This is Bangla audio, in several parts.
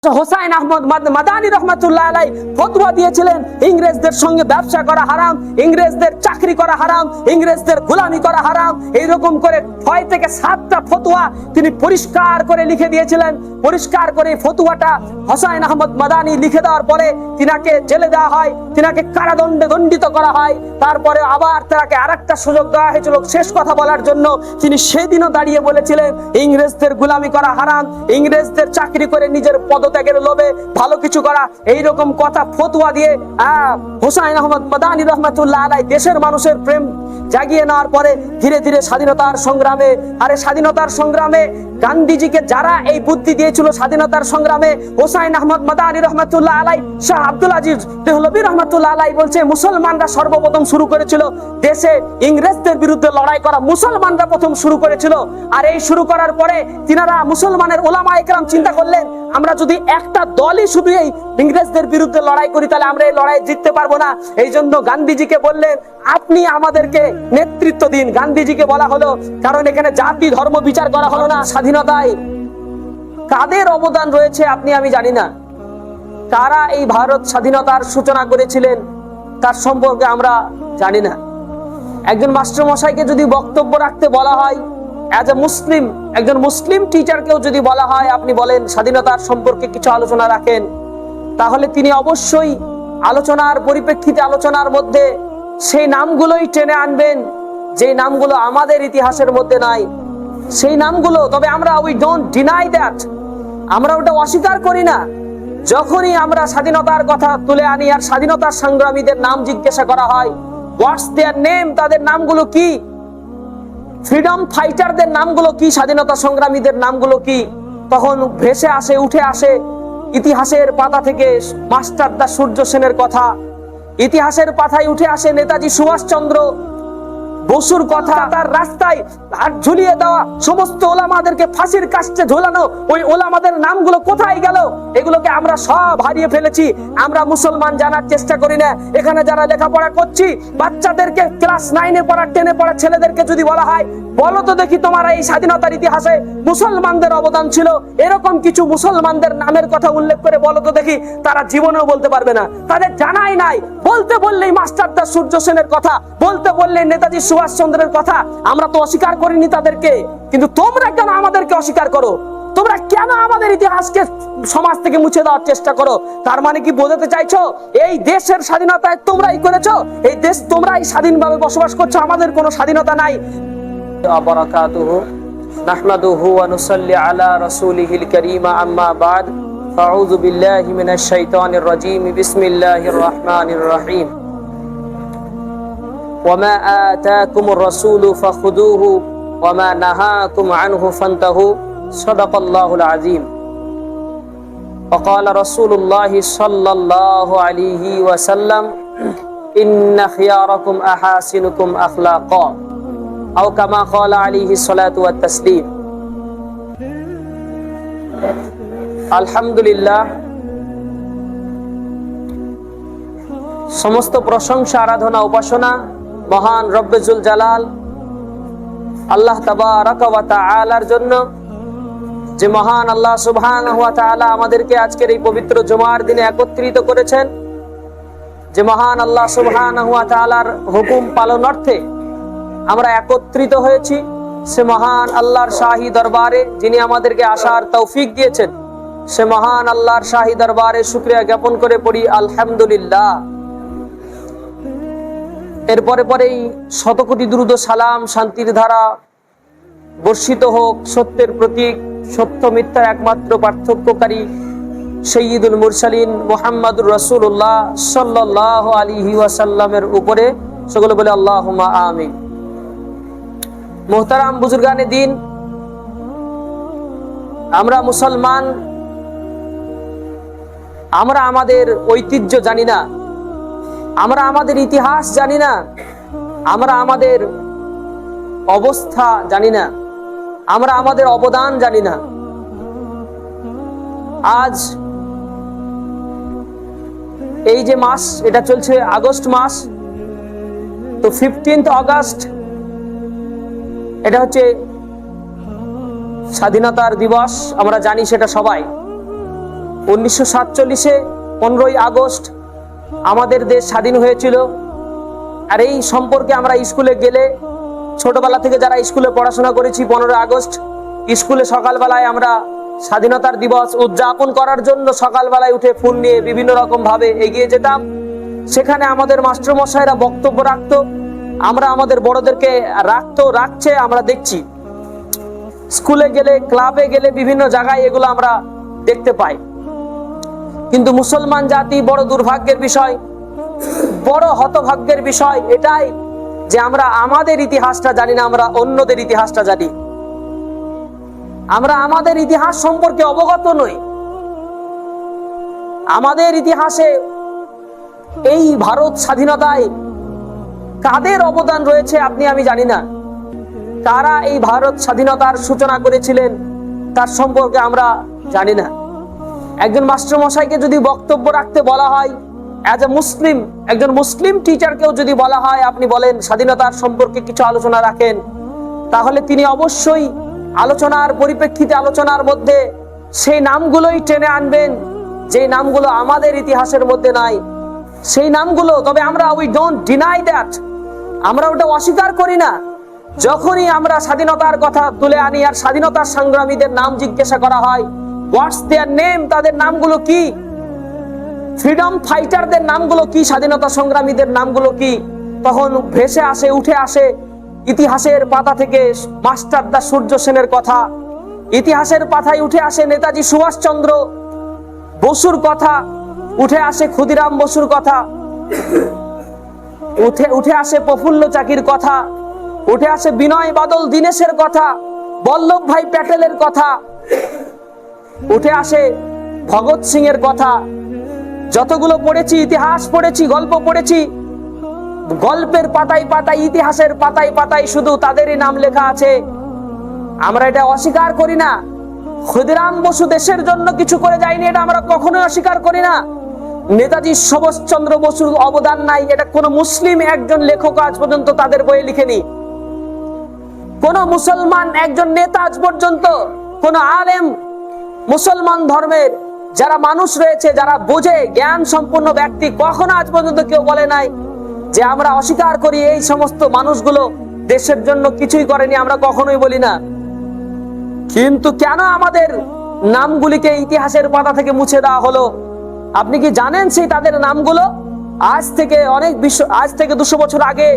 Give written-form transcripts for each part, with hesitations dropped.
হোসাইন আহমদ মাদানী রহমাতুল্লাহ আলাই ফতোয়া দিয়েছিলেন ইংরেজদের সঙ্গে ব্যবসা করা হারাম, ইংরেজদের চাকরি করা হারাম, ইংরেজদের গোলামি করা হারাম। এইরকম করে 6 থেকে 7টা ফতোয়া তিনি পরিষ্কার করে লিখে দিয়েছিলেন। পরিষ্কার করে ফতোয়াটা হোসাইন আহমদ মাদানী লিখে দেওয়ার পরে তিনাকে জেলে দেওয়া হয়, তিনাকে কারাদণ্ডে দণ্ডিত করা হয়। তারপরে আবার তাকে আরেকটা সুযোগ দেওয়া হয়েছিল শেষ কথা বলার জন্য। তিনি সেদিনও দাঁড়িয়ে বলেছিলেন ইংরেজদের গোলামি করা হারাম, ইংরেজদের চাকরি করে নিজের পদত্যাগের লোভে ভালো কিছু করা, এইরকম কথা ফতোয়া দিয়ে হোসাইন আহমদ মাদানী রহমাতুল্লাহ আলাই দেশের মানুষের প্রেম জাগিয়ে নেওয়ার পরে ধীরে ধীরে স্বাধীনতার সংগ্রামে গান্ধীজিকে যারা এই বুদ্ধি দিয়েছিল স্বাধীনতার সংগ্রামে, হোসাইন আহমদ মাদানী রহমাতুল্লাহ আলাই, শাহ আব্দুল আজিজ দেহলভী রহমাতুল্লাহ আলাই বলছে মুসলমানরা সর্বপ্রথম শুরু করেছিল দেশে ইংরেজদের বিরুদ্ধে লড়াই করা, মুসলমানরা প্রথম শুরু করেছিল। আর এই শুরু করার পরে তিনারা মুসলমানের ওলামা একরাম চিন্তা করলেন আমরা যদি একটা দলই শুধু এই ইংরেজদের বিরুদ্ধে লড়াই করি তাহলে আমরা এই লড়াই জিততে পারবো না। এই জন্য গান্ধীজিকে বললেন আপনি আমাদেরকে নেতৃত্ব দিন। গান্ধীজিকে বলা হলো, কারণ এখানে জাতি ধর্ম বিচার করা হলো না। স্বাধীনতায় কাদের অবদান রয়েছে আপনি আমি জানি না, কারা এই ভারত স্বাধীনতার সূচনা করেছিলেন তার সম্পর্কে আমরা জানি না। একজন মাস্টার মশাইকে যদি বক্তব্য রাখতে বলা হয়, অ্যাজ এ মুসলিম একজন মুসলিম টিচারকেও যদি বলা হয় আপনি বলেন স্বাধীনতার সম্পর্কে কিছু আলোচনা রাখেন, তাহলে তিনি অবশ্যই আলোচনার পরিপ্রেক্ষিতে আলোচনার মধ্যে সেই নামগুলোই টেনে আনবেন যে নামগুলো আমাদের ইতিহাসের মধ্যে নাই, সেই নামগুলো। তবে আমরা উই ডোন্ট ডিনাই দ্যাট, আমরা ওটা অস্বীকার করি না। যখনই আমরা স্বাধীনতার কথা তুলে আনি আর স্বাধীনতার সংগ্রামীদের নাম জিজ্ঞাসা করা হয় হোয়াটস দেয়ার নেম, তাদের নামগুলো কি, ফ্রিডম ফাইটারদের নামগুলো কি, স্বাধীনতা সংগ্রামীদের নামগুলো কি, তখন ভেসে আসে উঠে আসে ইতিহাসের পাতা থেকে মাস্টারদা সূর্য সেনের কথা, ইতিহাসের পাতায় উঠে আসে নেতাজি সুভাষচন্দ্র বসুর কথা, তার রাস্তায় হাত ঝুলিয়ে দেওয়া সমস্ত ওলামাদেরকে ফাঁসির কাস্টে ঝোলানো ওই ওলামাদের নামগুলো কোথায় গেল? এগুলোকে আমরা সব হারিয়ে ফেলেছি। আমরা মুসলমান জানার চেষ্টা করি না। এখানে যারা লেখাপড়া করছি বাচ্চাদেরকে ক্লাস 9-এ পড়া 10-এ পড়া ছেলেদেরকে যদি বলা হয় বলো তো দেখি তোমার এই স্বাধীনতার ইতিহাসে মুসলমানদের অবদান ছিল, এরকম কিছু মুসলমানদের নামের কথা উল্লেখ করে বলো তো দেখি, তারা জীবনেও বলতে পারবে না, তাদের জানাই নাই। বলতে বললেই মাস্টারদা সূর্য সেনের কথা, বলতে বললেই নেতাজি সুভাষচন্দ্রের কথা, আমরা তো অস্বীকার করিনি তাদেরকে। কিন্তু তোমরা কেন আমাদেরকে অস্বীকার করো? তোমরা কেন আমাদের ইতিহাসকে সমাজ থেকে মুছে দেওয়ার চেষ্টা করো? তার মানে কি বোঝাতে চাইছো এই দেশের স্বাধীনতায় তোমরাই করেছো, এই দেশ তোমরাই স্বাধীনভাবে বসবাস করছো, আমাদের কোনো স্বাধীনতা নাই। বারাকাতুহু নাহমাদুহু ওয়া নুসাল্লি আলা রাসূলিহিল কারীম আম্মা বাদ ফাউযু বিল্লাহি মিনাশ শাইতানির রাজীম বিসমিল্লাহির রাহমানির রহিম ওয়ামা আতাকুমুর রাসূলু ফাখুযুহু ওয়ামা নাহাকুম আনহু ফান্তাহু সাদাকাল্লাহুল আযীম وقال رسول الله صلى الله عليه وسلم إن خياركم أحاسنكم أخلاقا أو كما قال عليه الصلاة والتسليم। আলহামদুলিল্লাহ, সমস্ত প্রশংসা আরাধনা উপাসনা মহান রব্বে জুল জালাল আল্লাহ তাবারাকা ওয়া তাআলার জন্য, যে মহান আল্লাহ সুবহানাহু ওয়া তাআলা আমাদেরকে আজকের এই পবিত্র জুমার দিনে একত্রিত করেছেন, যে মহান আল্লাহ সুবহানাহু ওয়া তাআলার হুকুম পালনার্থে আমরা একত্রিত হয়েছি, সে মহান আল্লাহর শাহী দরবারে যিনি আমাদেরকে আসার তৌফিক দিয়েছেন, সে মহান আল্লাহর শাহী দরবারে শুকরিয়া জ্ঞাপন করে পড়ি আলহামদুলিল্লাহ। এরপরে পরেই শতকোটি দুরূদ ও সালাম শান্তির ধারা বর্ষিত হোক সত্যের প্রতীক, সত্য মিথ্যার একমাত্র পার্থক্যকারী সাইয়্যিদুল মুরসালিন মুহাম্মাদুর রাসূলুল্লাহ সাল্লাল্লাহু আলাইহি ওয়াসাল্লামের উপরে। সকলে বলে আল্লাহুম্মা আমিন। মুহতারাম বুজুর্গানে দিন, আমরা মুসলমান, আমরা আমাদের ঐতিহ্য জানি না, আমরা আমাদের ইতিহাস জানি না, আমরা আমাদের অবস্থা জানি না, আমরা আমাদের অবদান জানি না। আজ এই যে মাস, এটা চলছে আগস্ট মাস, তো 15 আগস্ট এটা হচ্ছে স্বাধীনতার দিবস, আমরা জানি সেটা সবাই। 1947-এ 15ই আগস্ট আমাদের দেশ স্বাধীন হয়েছিল। আর এই সম্পর্কে আমরা স্কুলে গেলে, ছোটবেলা থেকে যারা স্কুলে পড়াশোনা করেছি, 15 আগস্ট স্কুলে সকালবেলায় আমরা স্বাধীনতার দিবস উদযাপন করার জন্য সকালবেলায় উঠে ফুল নিয়ে বিভিন্ন রকম ভাবে এগিয়ে যেতাম। সেখানে আমাদের মাস্টারমশাইরা বক্তব্য রাখতো, আমরা আমাদের বড়দেরকে রাখছে আমরা দেখছি। স্কুলে গেলে, ক্লাবে গেলে, বিভিন্ন জায়গায় এগুলো আমরা দেখতে পাই। কিন্তু মুসলমান জাতি বড় দুর্ভাগ্যের বিষয়, বড় হতভাগ্যের বিষয় এটাই যে আমরা আমাদের ইতিহাসটা জানি না, আমরা অন্যদের ইতিহাসটা জানি। আমরা আমাদের ইতিহাস সম্পর্কে অবগত নই। আমাদের ইতিহাসে এই ভারত স্বাধীনতায় কাদের অবদান রয়েছে আপনি আমি জানি না। কারা এই ভারত স্বাধীনতার সূচনা করেছিলেন তার সম্পর্কে আমরা জানি না। একজন মাস্টারমশাইকে যদি বক্তব্য রাখতে বলা হয়, অ্যাজ এ মুসলিম, একজন মুসলিম টিচারকেও যদি বলা হয় আপনি বলেন স্বাধীনতার সম্পর্কে কিছু আলোচনা রাখেন, তাহলে তিনি অবশ্যই আলোচনার পরিপ্রেক্ষিতে, আলোচনার মধ্যে সেই নামগুলোই টেনে আনবেন যে নামগুলো আমাদের ইতিহাসের মধ্যে নাই, সেই নামগুলো। তবে আমরা উই ডোন্ট ডিনাই দ্যাট, আমরা ওটা অস্বীকার করি না। যখনই আমরা স্বাধীনতার কথা তুলে আনি আর স্বাধীনতার সংগ্রামীদের নাম জিজ্ঞাসা করা হয়, হোয়াটস দেয়ার নেম, তাদের নামগুলো কি, ফ্রিডম ফাইটারদের নামগুলো কি, স্বাধীনতা সংগ্রামীদের নামগুলো কি, তখন ভেসে আসে, উঠে আসে ইতিহাসের পাতা থেকে মাস্টারদা সূর্য সেনের কথা, ইতিহাসের পাতায় উঠে আসে নেতাজি সুভাষচন্দ্র বসুর কথা, উঠে আসে ক্ষুদিরাম বসুর কথা, উঠে আসে প্রফুল্ল চাকির কথা, উঠে আসে বিনয় বাদল দীনেশের কথা, বল্লভ ভাই প্যাটেলের কথা, উঠে আসে ভগৎ সিং এর কথা। যতগুলো পড়েছি, ইতিহাস পড়েছি, গল্প পড়েছি, গল্পের পাতায় পাতায়, ইতিহাসের পাতায় পাতায় শুধু তাদেরই নাম লেখা আছে। আমরা এটা অস্বীকার করি না। ক্ষুদিরাম বসু দেশের জন্য কিছু করে যায়নি, এটা আমরা কখনোই অস্বীকার করি না। নেতাজি সুভাষচন্দ্র বসুর অবদান নাই, এটা কোন মুসলিম একজন লেখক আজ পর্যন্ত তাদের বইয়ে লিখেনি। কোন মুসলমান একজন নেতা আজ পর্যন্ত, কোন আলেম, মুসলমান ধর্মের যারা মানুষ রয়েছে, যারা বোঝে, জ্ঞান সম্পন্ন ব্যক্তি, কখনো আজ পর্যন্ত কেউ বলে নাই যে আমরা অস্বীকার করি এই সমস্ত মানুষগুলো দেশের জন্য কিছুই করেনি, আমরা কখনোই বলি না। কিন্তু কেন আমাদের নামগুলিকে ইতিহাসের পাতা থেকে মুছে দেওয়া হলো? আপনি কি জানেন সেই তাদের নামগুলো? আজ থেকে 200 বছর আগে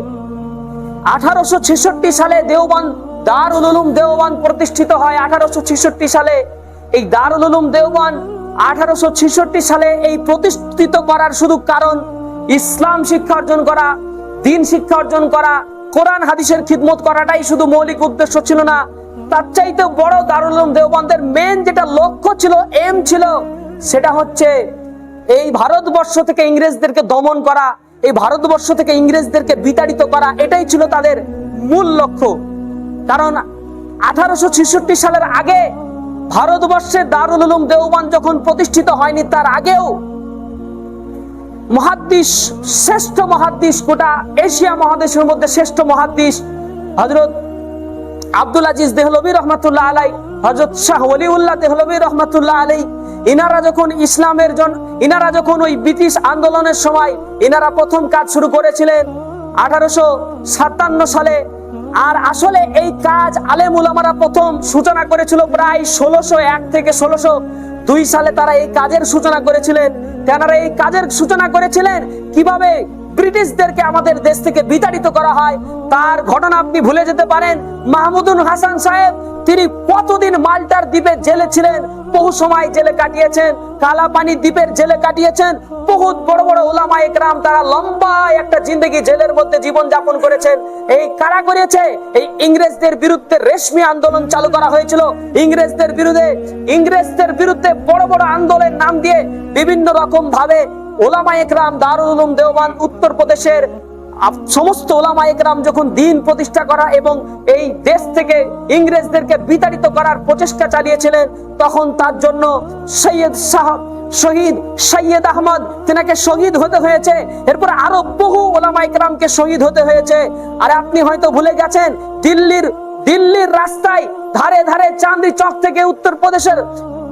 1866 সালে দেওবন্দ, দারুল উলুম দেওবন্দ প্রতিষ্ঠিত হয়। 1866 সালে এই দারুল উলুম দেওবন্দ 1866 সালে এই প্রতিষ্ঠিত করার শুধু কারণ ইসলাম শিক্ষা অর্জন করা, দ্বীন শিক্ষা অর্জন করা, কোরআন হাদিসের খিদমত করাটাই শুধু মৌলিক উদ্দেশ্য ছিল না। তার চাইতে বড় দারুল উলুম দেওবন্দের মেন যেটা লক্ষ্য ছিল, এম ছিল, সেটা হচ্ছে এই ভারতবর্ষ থেকে ইংরেজদেরকে দমন করা, এই ভারতবর্ষ থেকে ইংরেজদেরকে বিতাড়িত করা, এটাই ছিল তাদের মূল লক্ষ্য। কারণ 1866 সালের আগে ভারতবর্ষে দারুল উলুম দেওবন্দ যখন প্রতিষ্ঠিত হয়নি, তার আগেও মুহাদ্দিস, শ্রেষ্ঠ মুহাদ্দিস, গোটা এশিয়া মহাদেশের মধ্যে শ্রেষ্ঠ মুহাদ্দিস হযরত আব্দুল আজিজ দেহলভী রহমাতুল্লাহ আলাই, হযরত শাহ ওলিউল্লাহ দেহলভী রহমাতুল্লাহ আলাই, ইনারা যখন ওই ব্রিটিশ আন্দোলনের সময় ইনারা প্রথম কাজ শুরু করেছিলেন 1857 সালে। আর আসলে এই কাজ আলেম উলামারা প্রথম সূচনা করেছিল প্রায় 1601 থেকে 1602 সালে তারা এই কাজের সূচনা করেছিলেন। তেনারা এই কাজের সূচনা করেছিলেন কিভাবে ব্রিটিশদেরকে আমাদের দেশ থেকে বিতাড়িত করা হয়। তার ঘটনা আপনি ভুলে যেতে পারেন। মাহমুদুল হাসান সাহেব, তিনি কতদিন মাল্টার দ্বীপে জেলে ছিলেন, বহু সময় জেলে কাটিয়েছেন, কালাপানি দ্বীপের জেলে কাটিয়েছেন। বহুত বড় বড় উলামা একরাম তারা লম্বা একটা জিন্দেগি জেলের মধ্যে জীবন যাপন করেছেন। এই কারা করেছে? এই ইংরেজদের বিরুদ্ধে রেশমি আন্দোলন চালু করা হয়েছিল। ইংরেজদের বিরুদ্ধে বড় বড় আন্দোলনের নাম দিয়ে বিভিন্ন রকম ভাবে উলামা একরাম, দারুল উলুম দেওবন্দ, উত্তরপ্রদেশের সমস্ত উলামা একরাম যখন দ্বীন প্রতিষ্ঠা করা এবং এই দেশ থেকে ইংরেজদেরকে বিতাড়িত করার প্রচেষ্টা চালিয়েছিলেন, তখন তার জন্য সৈয়দ আহমদ তেনাকে শহীদ হতে হয়েছে। এরপর আরো বহু উলামা একরামকে শহীদ হতে হয়েছে। আর আপনি হয়তো ভুলে গেছেন, দিল্লির রাস্তায় ধারে ধারে চাঁদনি চক থেকে উত্তরপ্রদেশের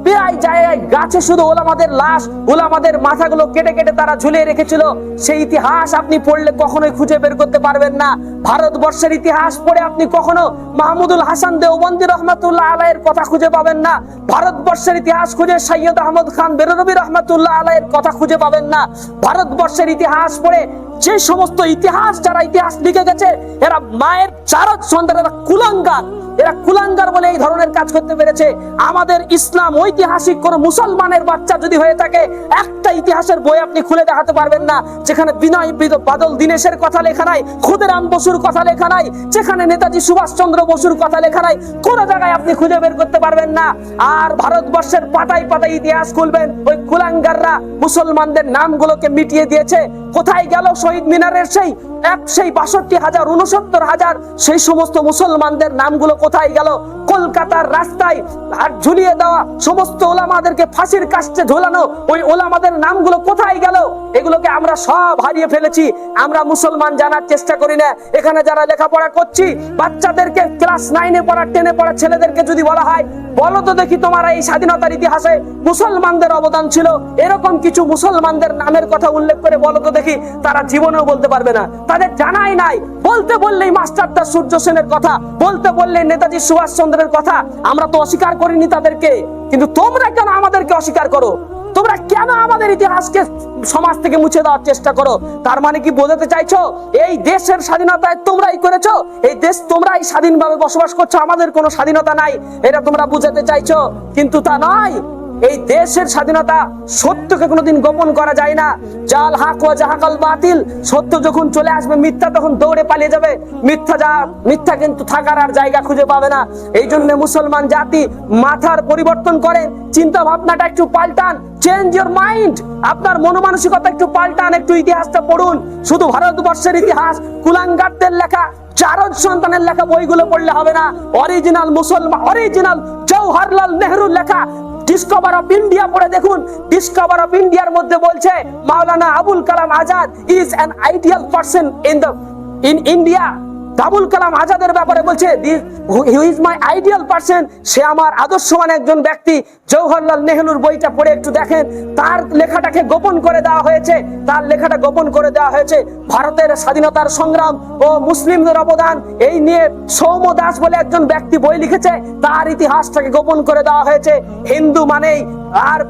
প্রায় জায়গায় গাছে শুধু ওলামাদের লাশ, ওলামাদের মাথাগুলো কেটে কেটে তারা ঝুলিয়ে রেখেছিল। সেই ইতিহাস আপনি পড়লে কখনোই খুঁজে বের করতে পারবেন না। ভারতবর্ষের ইতিহাস পড়ে আপনি কখনো মাহমুদুল হাসান দেওবন্দি রহমাতুল্লাহ আলাইহির কথা খুঁজে পাবেন না। ভারতবর্ষের ইতিহাস খুঁজে সৈয়দ আহমদ খান বেরলভী রহমাতুল্লাহ আলাইহির কথা খুঁজে পাবেন না। ভারতবর্ষের ইতিহাস পড়ে যে সমস্ত ইতিহাস, যারা ইতিহাস লিখে গেছে, এরা মায়ের চারজ সন্তান, এরা কুলাঙ্গার, এরা কুলাঙ্গার বলে এই ধরনের কাজ করতে পেরেছে। আমাদের ইসলাম ঐতিহাসিক কোন মুসলমানের বাচ্চা যদি হয়ে থাকে, একটা ইতিহাসের বই আপনি খুলে দেখাতে পারবেন না যেখানে বিনয় বাদল দীনেশের কথা লেখা নাই, ক্ষুদিরাম বসুর কথা লেখা নাই, যেখানে নেতাজি সুভাষচন্দ্র বসুর কথা লেখা নাই, কোন জায়গায় আপনি খুঁজে বের করতে পারবেন না। আর ভারতবর্ষের পাতায় পাতায় ইতিহাস খুলবেন, ওই কুলাঙ্গাররা মুসলমানদের নামগুলোকে মিটিয়ে দিয়েছে। কোথায় গেল শহীদ মিনারের সেই 62,000 69,000 সেই সমস্ত মুসলমানদের নামগুলো কোথায় গেল? কলকাতার রাস্তায় হাত ঝুলিয়ে দেওয়া সমস্ত ওলামাদেরকে ফাঁসির কাস্টে ঝোলানো ওই ওলামাদের নামগুলো কোথায় গেল? এগুলোকে আমরা সব হারিয়ে ফেলেছি। আমরা মুসলমান জানার চেষ্টা করি না। এখানে যারা লেখাপড়া করছি, বাচ্চাদেরকে ক্লাস 9-এ পড়া 10-এ পড়া ছেলেদেরকে যদি বলা হয়, বলো তো দেখি তোমার এই স্বাধীনতার ইতিহাসে মুসলমানদের অবদান ছিল, এরকম কিছু মুসলমানদের নামের কথা উল্লেখ করে বলো তো দেখি, তারা জীবনেও বলতে পারবে না। তাদের জানাই নাই। বলতে বললেই মাস্টারদা সূর্য সেনের কথা, বলতে বললেই নেতাজি সুভাষচন্দ্রের কথা। আমরা তো অস্বীকার করিনি তাদেরকে, কিন্তু তোমরা কেন আমাদেরকে অস্বীকার করো? তোমরা কেন আমাদের ইতিহাসকে সমাজ থেকে মুছে দেওয়ার চেষ্টা করো? তার মানে কি বোঝাতে চাইছো এই দেশের স্বাধীনতায় তোমরাই করেছো, এই দেশ তোমরাই স্বাধীনভাবে বসবাস করছো, আমাদের কোনো স্বাধীনতা নাই, এটা তোমরা বুঝাতে চাইছো? কিন্তু তা নয়। এই দেশের স্বাধীনতা, সত্যকে কোনোদিন গোপন করা যায় না। জাল হাক ওয়া জাহাকাল বাতিল, সত্য যখন চলে আসবে মিথ্যা তখন দৌড়ে পালিয়ে যাবে। মিথ্যা কিন্তু থাকার আর জায়গা খুঁজে পাবে না। এই জন্য মুসলমান জাতি মাথার পরিবর্তন করেন, চিন্তা ভাবনাটা একটু পাল্টান, চেঞ্জ ইউর মাইন্ড, আপনার মনোমানসিকতা একটু পাল্টান, একটু ইতিহাসটা পড়ুন। শুধু ভারতবর্ষের ইতিহাস কুলাঙ্গারদের লেখা, চারজ সন্তানের লেখা বইগুলো পড়লে হবে না। অরিজিনাল মুসলমান, অরিজিনাল জওহরলাল নেহরুর লেখা ডিসকভার অফ ইন্ডিয়া পড়ে দেখুন। ডিসকভার অফ ইন্ডিয়ার মধ্যে বলছে Maulana Abul Kalam Azad is an ideal person in India. Abul Kalam আজাদের ব্যাপারে বলছে he is my ideal person, সে আমার আদর্শবান একজন ব্যক্তি। জওহরলাল নেহরুর বইটা পড়ে একটু দেখেন, তার লেখাটাকে গোপন করে দেওয়া হয়েছে, তার লেখাটা গোপন করে দেওয়া হয়েছে। ভারতের স্বাধীনতার সংগ্রাম ও মুসলিমদের অবদান এই নিয়ে সৌম্য দাস বলে একজন ব্যক্তি বই লিখেছে, তার ইতিহাসটাকে গোপন করে দেওয়া হয়েছে। হিন্দু মানেই আর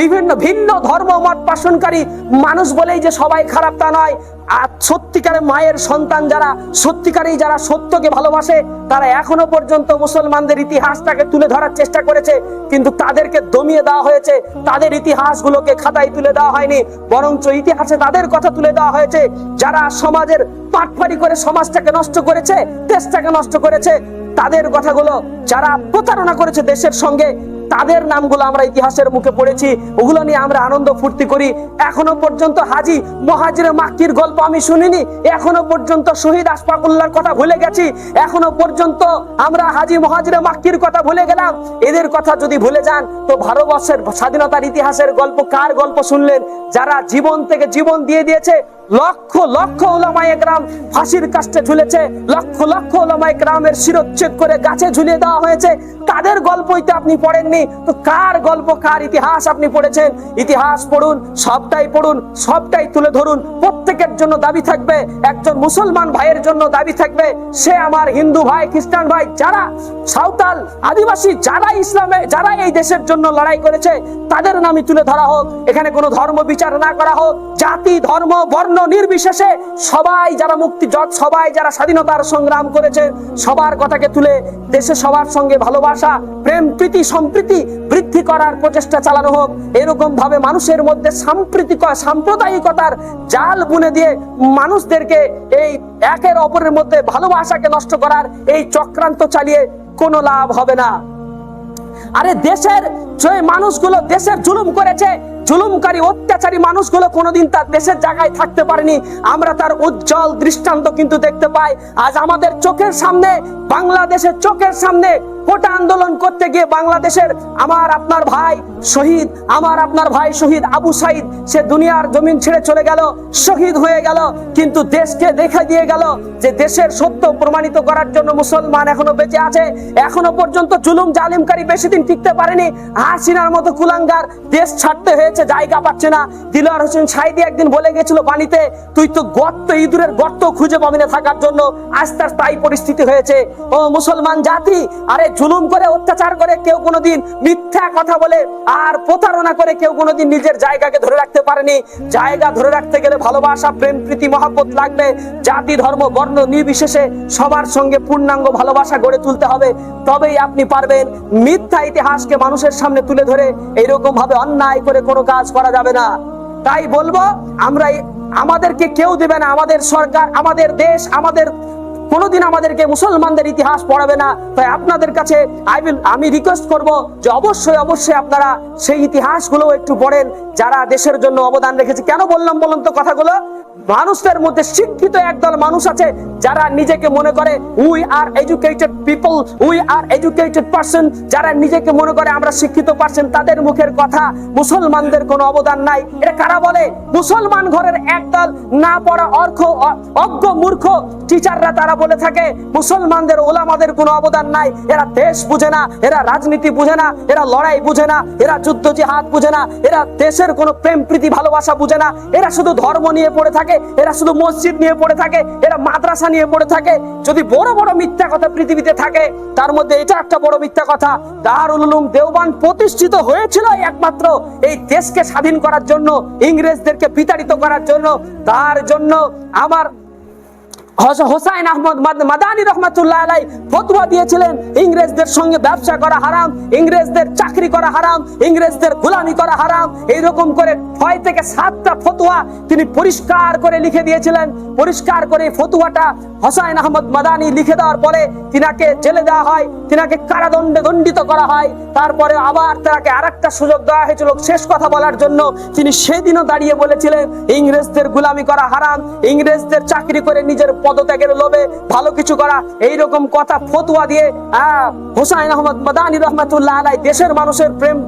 বিভিন্ন ভিন্ন ধর্ম মত পোষণকারী মানুষ বলেই যে সবাই খারাপ তা নয়। আর সত্যিকারের মায়ের সন্তান যারা, সত্যিকারেই যারা সত্যকে ভালোবাসে, তারা এখনো পর্যন্ত মুসলমানদের ইতিহাসটাকে তুলে ধরার চেষ্টা করেছে, কিন্তু তাদেরকে দমিয়ে দেওয়া হয়েছে। তাদের ইতিহাসগুলোকে খাতায় তুলে দেওয়া হয়নি, বরঞ্চ ইতিহাসে তাদের কথা তুলে দেওয়া হয়েছে যারা সমাজের পাটফারি করে সমাজটাকে নষ্ট করেছে, দেশটাকে নষ্ট করেছে। তাদের কথাগুলো যারা প্রতারণা করেছে দেশের সঙ্গে, তাদের নামগুলো আমরা ইতিহাসের মুখে পড়েছি, ওগুলো নিয়ে আমরা আনন্দ ফুর্তি করি। এখনো পর্যন্ত হাজী মুহাজিরে মাক্কির গল্প আমি শুনিনি, এখনো পর্যন্ত শহীদ আশফাকুল্লাহর কথা ভুলে গেছি, এখনো পর্যন্ত আমরা হাজী মুহাজিরে মাক্কির কথা ভুলে গেলাম। এদের কথা যদি ভুলে যান, তো ভারতবর্ষের স্বাধীনতার ইতিহাসের গল্প কার গল্প শুনলেন? যারা জীবন থেকে জীবন দিয়ে দিয়েছে, লক্ষ লক্ষ ওলামায়ে কেরাম ফাঁসির কাস্টে ঝুলেছে, লক্ষ লক্ষ ওলামায়ে কেরামের শিরচ্ছেদ করে গাছে ঝুলিয়ে দেওয়া হয়েছে, তাদের গল্পই তো আপনি পড়েননি। তো কার গল্প, কার ইতিহাস আপনি পড়েছেন? ইতিহাস পড়ুন, সবটাই পড়ুন, সবটাই তুলে ধরুন। প্রত্যেকের জন্য দাবি থাকবে, একজন মুসলমান ভাইয়ের জন্য দাবি থাকবে, সে আমার হিন্দু ভাই, খ্রিস্টান ভাই, যারা সাঁওতাল আদিবাসী, যারা ইসলামে, যারা এই দেশের জন্য লড়াই করেছে, তাদের নামই তুলে ধরা হোক। এখানে কোনো ধর্ম বিচার না করা হোক, জাতি ধর্ম বর্ণ নির্বিশেষে সবাই যারা মুক্তিযোদ্ধা, সবাই যারা স্বাধীনতার সংগ্রাম করেছে, সবার কথাকে তুলে দেশে সবার সঙ্গে ভালোবাসা, প্রেম, প্রীতি, সম্প্রীতি বৃদ্ধি করার প্রচেষ্টা চালানো হোক। এরকম ভাবে মানুষের মধ্যে সাম্প্রদায়িকতার জাল বুনে দিয়ে মানুষদেরকে এই একের অপরের মধ্যে ভালোবাসাকে নষ্ট করার এই চক্রান্ত চালিয়ে কোনো লাভ হবে না। আরে দেশের যে মানুষগুলো দেশের জুলুম করেছে, জুলুমকারী অত্যাচারী মানুষগুলো কোনোদিন তার দেশের জায়গায় থাকতে পারেনি। আমরা তার উজ্জ্বল দৃষ্টান্ত কিন্তু দেখতে পাই। আজ আমাদের চোখের সামনে, বাংলাদেশের চোখের সামনে কোটা আন্দোলন করতে গিয়ে বাংলাদেশের আমার আপনার ভাই শহীদ, আমার আপনার ভাই শহীদ আবু সাইদ, সে দুনিয়ার জমিন ছেড়ে চলে গেল, শহীদ হয়ে গেল, কিন্তু দেশকে দেখা দিয়ে গেল যে দেশের সত্য প্রমাণিত করার জন্য মুসলমান এখনো বেঁচে আছে। এখনো পর্যন্ত জুলুম জালিমকারী বেশি দিন টিকতে পারেনি। হাসিনার মতো কুলাঙ্গার দেশ ছাড়তে হয়েছে, জায়গা পাচ্ছে না। দিলওয়ার হোসেন সাইদি একদিন বলে গেছিল বাণীতে, তুই তো গর্ত, ইঁদুরের গর্ত খুঁজে পাবি না থাকার জন্য। আজ তার তাই পরিস্থিতি হয়েছে। ও মুসলমান জাতি, আরে জুলুম করে, অত্যাচার করে কেউ কোনোদিন, মিথ্যা কথা বলে আর প্রতারণা করে কেউ কোনোদিন নিজের জায়গাকে ধরে রাখতে পারেনি। জায়গা ধরে রাখতে গেলে ভালোবাসা, প্রেম, প্রীতি, মহব্বত লাগবে। জাতি, ধর্ম, বর্ণ নির্বিশেষে সবার সঙ্গে পূর্ণাঙ্গ ভালোবাসা গড়ে তুলতে হবে, তবেই আপনি পারবেন। মিথ্যা ইতিহাসকে মানুষের সামনে তুলে ধরে এইরকম ভাবে অন্যায় করে কোনো কাজ করা যাবে না। তাই বলবো, আমরা, আমাদেরকে কেউ দেবে না, আমাদের সরকার, আমাদের দেশ, আমাদের কোনোদিন আমাদেরকে মুসলমানদের ইতিহাস পড়াবে না। তাই আপনাদের কাছে আমি রিকোয়েস্ট করব যে অবশ্যই অবশ্যই আপনারা সেই ইতিহাসগুলো একটু পড়েন, যারা দেশের জন্য অবদান রেখেছে। কেন বললাম বলুন তো কথাগুলো? মানুষদের মধ্যে শিক্ষিত একদল মানুষ আছে যারা নিজেকে মনে করে we are educated people, we are educated person, যারা নিজেকে মনে করে আমরা শিক্ষিত পারসন, তাদের মুখের কথা মুসলমানদের কোনো অবদান নাই। এটা কারা বলে? মুসলমান ঘরের একদল না পড়া অজ্ঞ মূর্খ টিচাররা তারা বলে থাকে মুসলমানদের, ওলামাদের কোনো অবদান নাই। এরা দেশ বুঝে না, এরা রাজনীতি বুঝে না, এরা লড়াই বুঝে না, এরা যুদ্ধ জিহাদ বুঝে না, এরা দেশের কোনো প্রেম প্রীতি ভালোবাসা বুঝে না, এরা শুধু ধর্ম নিয়ে পড়ে থাকে, এরা শুধু মসজিদ নিয়ে পড়ে থাকে, এরা মাদ্রাসা নিয়ে পড়ে থাকে। যদি বড় বড় মিথ্যা কথা পৃথিবীতে থাকে, তার মধ্যে এটা একটা বড় মিথ্যা কথা। দারুল উলুম দেওবান প্রতিষ্ঠিত হয়েছিল একমাত্র এই দেশকে স্বাধীন করার জন্য, ইংরেজদেরকে বিতাড়িত করার জন্য। তার জন্য আমার হোসাইন আহমদ মাদানী রহমাতুল্লাহ আলাই ফতোয়া দিয়েছিলেন ইংরেজদের সঙ্গে ব্যবসা করা হারাম, ইংরেজদের চাকরি করা হারাম, ইংরেজদের গোলামি করা হারাম। এইরকম করে 6 থেকে 7টা ফতোয়া তিনি পরিষ্কার করে লিখে দিয়েছিলেন। পরিষ্কার করে ফতোয়াটা হোসাইন আহমদ মাদানী লিখে দেওয়ার পরে তিনাকে জেলে দেওয়া হয়, তিনাকে কারাদণ্ডে দণ্ডিত করা হয়। তারপরে আবার তাকে আরেকটা সুযোগ দেওয়া হয়েছিল শেষ কথা বলার জন্য। তিনি সেদিনও দাঁড়িয়ে বলেছিলেন ইংরেজদের গোলামি করা হারাম, ইংরেজদের চাকরি করে নিজের পদত্যাগের লোভে ভালো কিছু করা, এইরকম কথা ফতোয়া দিয়ে হোসাইন আহমদ মাদানী রহমাতুল্লাহ আলাই দেশের মানুষের প্রেম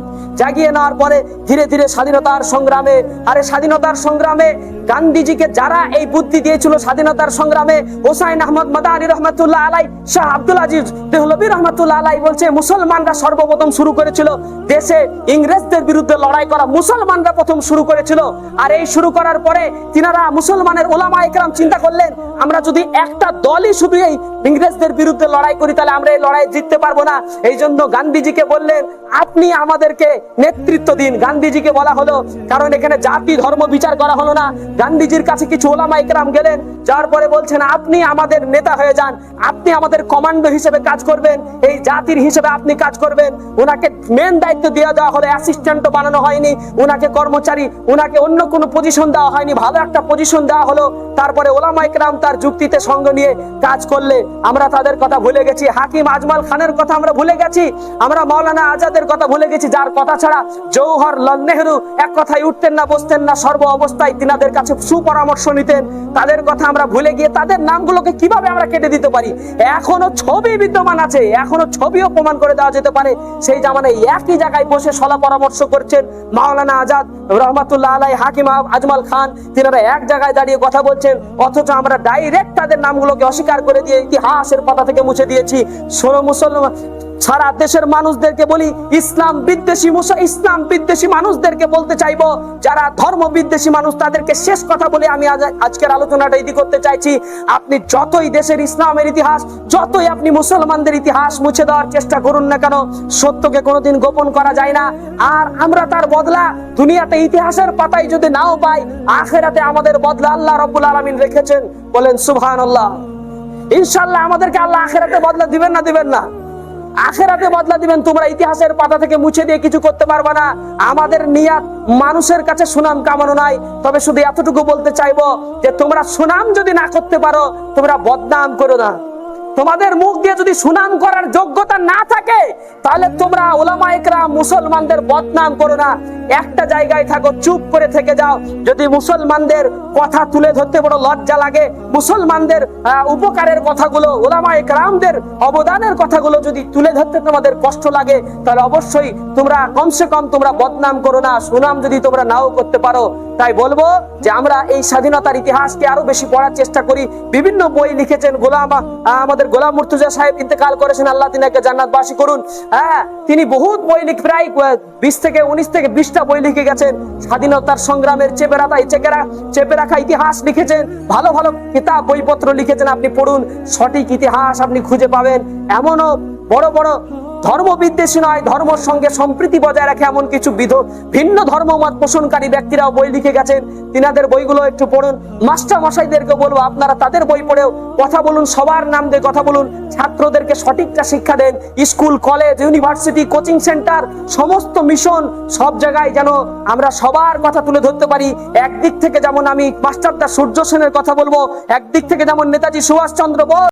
জাগিয়ে নেওয়ার পরে ধীরে ধীরে স্বাধীনতার সংগ্রামে, আরে স্বাধীনতার সংগ্রামে গান্ধীজিকে যারা এই বুদ্ধি দিয়েছিল স্বাধীনতার সংগ্রামে, হোসাইন আহমদ মাদানী রহমাতুল্লাহ আলাই, শাহ আব্দুল আজিজ দেহলভী রহমাতুল্লাহ আলাই বলছে মুসলমানরা সর্বপ্রথম শুরু করেছিল দেশে ইংরেজদের বিরুদ্ধে লড়াই করা, মুসলমানরা প্রথম শুরু করেছিল। আর এই শুরু করার পরে তিনারা মুসলমানের ওলামা একরাম চিন্তা করলেন, আমরা যদি একটা দলই শুধু এই ইংরেজদের বিরুদ্ধে লড়াই করি তাহলে আমরা এই লড়াই জিততে পারবো না। এই জন্য গান্ধীজিকে বললেন আপনি আমাদেরকে নেতৃত্ব দিন। গান্ধীজিকে বলা হলো, কারণ এখানে জাতি ধর্ম বিচার করা হলো না। গান্ধীজির কাছে কিছু ওলামা একরাম গেলেন, যার পরে বলছেন আপনি আমাদের নেতা হয়ে যান, আপনি আমাদের কমান্ডো হিসেবে কাজ করবেন, এই জাতির হিসেবে আপনি কাজ করবেন। ওনাকে মেন দায়িত্ব দিয়ে দেওয়া হলো, অ্যাসিস্ট্যান্টও বানানো হয়নি, ওনাকে কর্মচারী, ওনাকে অন্য কোনো পজিশন দেওয়া হয়নি, ভালো একটা পজিশন দেওয়া হলো। তারপরে ওলামা একরাম তার যুক্তিতে সঙ্গ নিয়ে কাজ করলে আমরা তাদের কথা ভুলে গেছি, হাকিম আজমাল খানের কথা আমরা ভুলে গেছি, আমরা মাওলানা আজাদের কথা ভুলে গেছি, যার কথা ছাড়া জওহরলাল নেহরু এক কথায় উঠতেন না বসতেন না, সর্ব অবস্থায় তিনাদের কাছে সুপরামর্শ নিতেন। তাদের কথা আমরা ভুলে গিয়ে তাদের নামগুলোকে কিভাবে আমরা কেটে দিতে পারি? এখনো ছবি বিদ্যমান আছে, এখনো ছবিও প্রমাণ করে দেওয়া যেতে পারে। সেই জামানায় একই জায়গায় বসে সলা পরামর্শ করছেন মাওলানা আজাদ রহমাতুল্লাহ আলাই, হাকিম আজমাল খান, তিনারা এক জায়গায় দাঁড়িয়ে কথা বলছেন, অথচ আমরা ডাইরেক্ট তাদের নামগুলোকে অস্বীকার করে দিয়ে ইতিহাসের পাতা থেকে মুছে দিয়েছি। ষোলো মুসলমান সারা দেশের মানুষদেরকে বলি, ইসলাম বিদ্বেষী মানুষদেরকে বলতে চাইবো, যারা ধর্ম বিদ্বেষী মানুষ তাদেরকে শেষ কথা বলে আমি আজকের আলোচনাটা ইতি করতে চাইছি। আপনি যতই দেশের ইসলামের ইতিহাস, যতই আপনি মুসলমানদের ইতিহাস মুছে দেওয়ার চেষ্টা করুন না কেন, সত্যকে কোনোদিন গোপন করা যায় না। আর আমরা তার বদলা দুনিয়াতে ইতিহাসের পাতায় যদি নাও পাই, আখিরাতে আমাদের বদলা আল্লাহ রাব্বুল আলামিন রেখেছেন। বলেন সুবহানাল্লাহ। ইনশাআল্লাহ আমাদেরকে আল্লাহ আখিরাতে বদলা দিবেন না? দিবেন না? আখিরাতে বদলা দিবেন। তোমরা ইতিহাসের পাতা থেকে মুছে দিয়ে কিছু করতে পারবে না। আমাদের নিয়াত মানুষের কাছে সুনাম কামানো নাই, তবে শুধু এতটুকু বলতে চাইবো যে তোমরা সুনাম যদি না করতে পারো, তোমরা বদনাম করো না। তোমাদের মুখ দিয়ে যদি সুনাম করার যোগ্যতা না থাকে, তাহলে তোমরা ওলামা একরাম মুসলমানদের বদনাম করো না। একটা জায়গায় থাকো, চুপ করে থেকে যাও। যদি মুসলমানদের কথা তুলে ধরতে বড় লজ্জা লাগে, মুসলমানদের উপকারের কথাগুলো, উলামায়ে কেরামদের অবদানের কথাগুলো যদি তুলে ধরতে তোমাদের কষ্ট লাগে, তাহলে অবশ্যই তোমরা কমসে কম তোমরা বদনাম করো না, সুনাম যদি তোমরা নাও করতে পারো। তাই বলবো যে আমরা এই স্বাধীনতার ইতিহাসকে আরো বেশি পড়ার চেষ্টা করি। বিভিন্ন বই লিখেছেন আমাদের গোলাম মুর্তজা সাহেব, ইন্তেকাল করেছেন, আল্লাহ তিনাকে জান্নাতবাসী করুন। হ্যাঁ, তিনি বহুত বই প্রায় 20 থেকে 19 থেকে 20টা বই লিখে গেছেন। স্বাধীনতার সংগ্রামের চেপে রাখা ইতিহাস লিখেছেন, ভালো ভালো কিতাব বইপত্র লিখেছেন। আপনি পড়ুন, সঠিক ইতিহাস আপনি খুঁজে পাবেন। এমনও বড় বড় ধর্ম বিদ্বেষী নয়, ধর্মের সঙ্গে সম্প্রীতি বজায় রাখে এমন কিছু ভিন্ন ধর্মমত পোষণকারী ব্যক্তিরাও বই লিখে গেছেন। তিনাদের বইগুলো একটু পড়ুন। মাস্টার মশাইদেরকে বলবো আপনারা তাদের বই পড়েও কথা বলুন, সবার নাম দিয়ে কথা বলুন, ছাত্রদেরকে সঠিকটা শিক্ষা দেন। School, college, university, coaching centre, সমস্ত মিশন, সব জায়গায় যেন আমরা সবার কথা তুলে ধরতে পারি। একদিক থেকে যেমন আমি মাস্টারদা সূর্য সেনের কথা বলবো, একদিক থেকে যেমন নেতাজি সুভাষচন্দ্র বোস